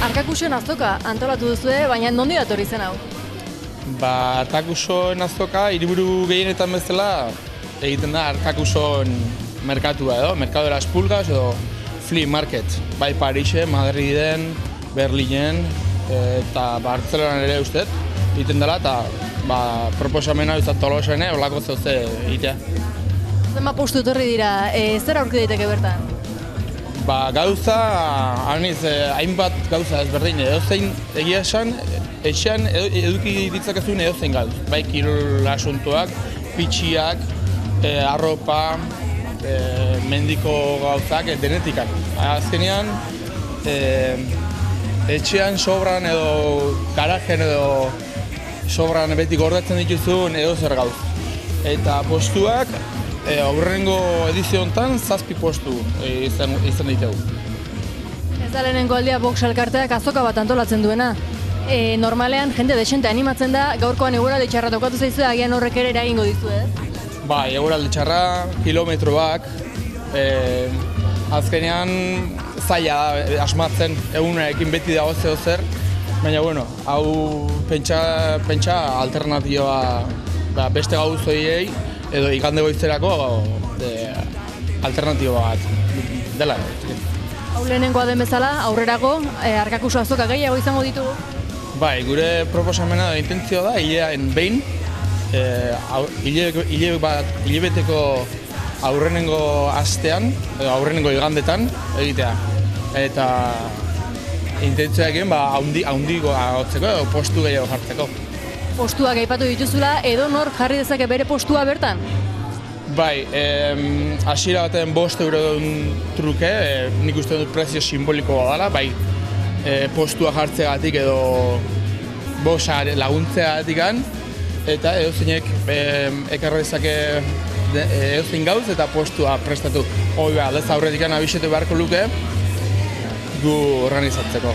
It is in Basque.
Arkakusoen azoka antolatu duzue, baina nondi dator izen hau? Arkakusoen azoka, hiriburu gehienetan bezala egiten da Arkakusoen merkatua edo, Mercado de las Pulgas edo Flea Market. Bai Parisen, Madriden, Berlinen eta Bartzelonan ere ustez egiten dela eta proposamena izan Tolosene olako zeuze egitea. Zenbat postu etorri dira, zer aurki daiteke bertan? Gauza, hainbat gauza ezberdin, edozein egia esan, etxean eduki ditzakezun edozein gauz. Bai kirol asuntoak, pitxiak, arropa, mendiko gauzak, denetikak. Azkenean, etxean sobran edo garajen edo sobran beti gordetzen dituzun edozer gauz. Eta postuak, aurrengo edizio honetan 7 postu izan ditugu. Ez da lehenengo aldia box elkarteak azoka bat antolatzen duena. Normalean jende desente animatzen da, gaurkoan eguraldi txarra tokatu zaizu, agian horrek ere eragingo dizu, ez? Bai, eguraldi txarra, kilometroak, azkenean zaila da asmatzen egunarekin beti dago zer, baina bueno, hau pentsa alternatiboa beste gauzoiei edo igande goizerako alternatiboa bat dela. Hau lehenengoa den bezala, aurrerago, Arkakuso azoka gehiago izango ditugu? Bai, gure proposamena da intentzioa da, hilean behin, hilebeteko aurrenengo astean, edo aurrenengo igandetan egitea. Eta intentzioekin haundiko agotzeko edo postu gehiago jartzeko. Postuak aipatu dituzula, edo nor jarri dezake bere postua bertan? Bai, hasiera batean 5 eurodun truke, nik uste dut prezio simbolikoa dela, bai postua jartzeagatik edo bosa laguntzeagatik eta edozeinek ekarri dezake edozein gauz eta postua prestatu. Hoi aldez aurretik abisetu beharko luke gu organizatzeko.